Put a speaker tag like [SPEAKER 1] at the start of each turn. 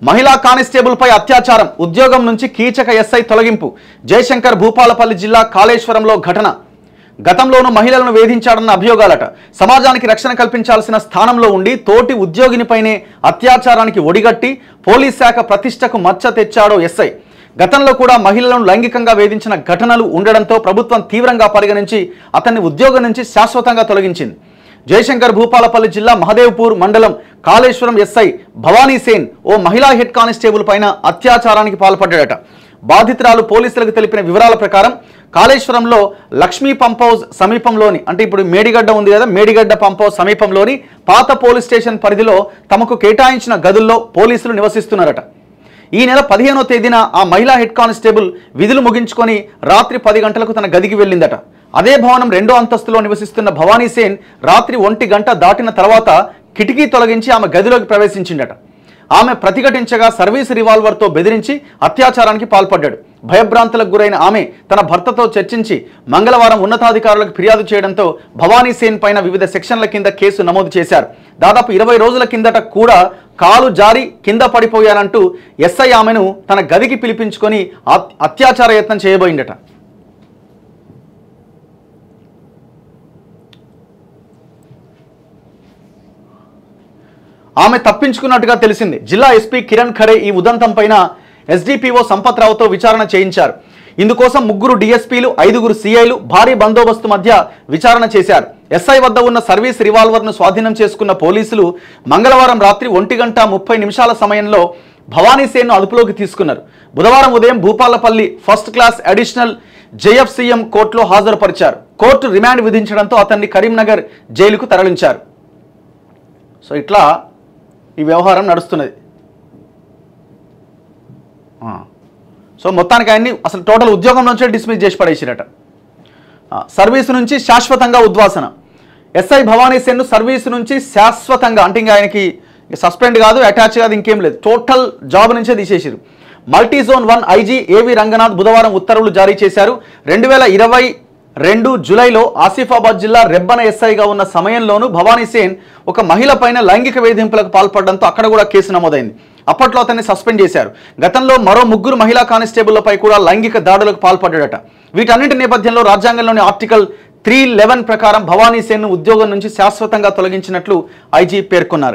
[SPEAKER 1] మహిళా కానిస్టేబుల్ పై అత్యాచారం, ఉద్యోగం నుంచి కీచక ఎస్ఐ తొలగింపు. జయశంకర్ భూపాలపల్లి జిల్లా కాళేశ్వరంలో ఘటన. గతంలోనూ మహిళలను వేధించాడన్న అభియోగాలట. సమాజానికి రక్షణ కల్పించాల్సిన స్థానంలో ఉండి తోటి ఉద్యోగినిపైనే అత్యాచారానికి ఒడిగట్టి పోలీస్ శాఖ ప్రతిష్టకు మచ్చ తెచ్చాడో ఎస్ఐ. గతంలో కూడా మహిళలను లైంగికంగా వేధించిన ఘటనలు ఉండడంతో ప్రభుత్వం తీవ్రంగా పరిగణించి అతన్ని ఉద్యోగం నుంచి శాశ్వతంగా తొలగించింది. జయశంకర్ భూపాలపల్లి జిల్లా మహదేవ్పూర్ మండలం కాళేశ్వరం ఎస్ఐ భవానీ సేన్ ఓ మహిళా హెడ్ కానిస్టేబుల్ పైన అత్యాచారానికి పాల్పడ్డాడట. బాధితురాలు పోలీసులకు తెలిపిన వివరాల ప్రకారం కాళేశ్వరంలో లక్ష్మీ పంప్ హౌస్ సమీపంలోని, అంటే ఇప్పుడు మేడిగడ్డ ఉంది కదా, మేడిగడ్డ పంప్ హౌస్ సమీపంలోని పాత పోలీస్ స్టేషన్ పరిధిలో తమకు కేటాయించిన గదుల్లో పోలీసులు నివసిస్తున్నారట. ఈ నెల 15వ తేదీన ఆ మహిళా హెడ్ కానిస్టేబుల్ విధులు ముగించుకొని రాత్రి 10 గంటలకు తన గదికి వెళ్ళిందట. అదే భవనం 2వ అంతస్తులో నివసిస్తున్న భవానీ సేన్ రాత్రి 1 గంట దాటిన తర్వాత కిటికీ తొలగించి ఆమె గదిలోకి ప్రవేశించిందట. ఆమె ప్రతిఘటించగా సర్వీస్ రివాల్వర్తో బెదిరించి అత్యాచారానికి పాల్పడ్డాడు. భయభ్రాంతులకు గురైన ఆమె తన భర్తతో చర్చించి మంగళవారం ఉన్నతాధికారులకు ఫిర్యాదు చేయడంతో భవానీ సేన్ పైన వివిధ సెక్షన్ల కింద కేసు నమోదు చేశారు. దాదాపు 20 రోజుల కిందట కూడా కాలు జారి కింద పడిపోయానంటూ ఎస్ఐ ఆమెను తన గదికి పిలిపించుకొని అత్యాచార యత్నం చేయబోయిందట. ఆమె తప్పించుకున్నట్టుగా తెలిసింది. జిల్లా ఎస్పీ కిరణ్ ఖరే ఈ ఉదంతం పైన ఎస్డిపిఓ సంపత్ రావుతో విచారణ చేయించారు. ఇందుకోసం 3 డిఎస్పీలు, 5 సిఐలు భారీ బందోబస్తు మధ్య విచారణ చేశారు. ఎస్ఐ వద్ద ఉన్న సర్వీస్ రివాల్వర్ను స్వాధీనం చేసుకున్న పోలీసులు మంగళవారం రాత్రి 1 గంట 30 నిమిషాల సమయంలో భవానీ సేన్ను అదుపులోకి తీసుకున్నారు. బుధవారం ఉదయం Bhupalpally first class additional JFCM కోర్టులో హాజరుపరిచారు. కోర్టు రిమాండ్ విధించడంతో అతన్ని కరీంనగర్ జైలుకు తరలించారు. సో ఇట్లా ఈ వ్యవహారం నడుస్తున్నది. సో మొత్తానికి ఆయన్ని అసలు టోటల్ ఉద్యోగం నుంచే డిస్మిస్ చేసి పడేసిరట. సర్వీసు నుంచి శాశ్వతంగా ఉద్వాసన. ఎస్ఐ భవానీ సేన్ను సర్వీసు నుంచి శాశ్వతంగా, అంటే ఇంకా ఆయనకి సస్పెండ్ కాదు, అటాచ్ కాదు, ఇంకేం లేదు, టోటల్ జాబ్ నుంచే తీసేసారు. మల్టీ జోన్ 1 ఐజీ ఏవి రంగనాథ్ బుధవారం ఉత్తర్వులు జారీ చేశారు. 2022 జూలైలో ఆసిఫాబాద్ జిల్లా రెబ్బన ఎస్ఐగా ఉన్న సమయంలోనూ భవానీ సేన్ ఒక మహిళ పైన లైంగిక వేధింపులకు పాల్పడడంతో అక్కడ కూడా కేసు నమోదైంది. అప్పట్లో అతన్ని సస్పెండ్ చేశారు. గతంలో మరో 3 మహిళా కానిస్టేబుల్లపై కూడా లైంగిక దాడులకు పాల్పడ్డాడట. వీటన్నింటి నేపథ్యంలో రాజ్యాంగంలోని ఆర్టికల్ 311 ప్రకారం భవానీ సేన్ను ఉద్యోగం నుంచి శాశ్వతంగా తొలగించినట్లు ఐజీ పేర్కొన్నారు.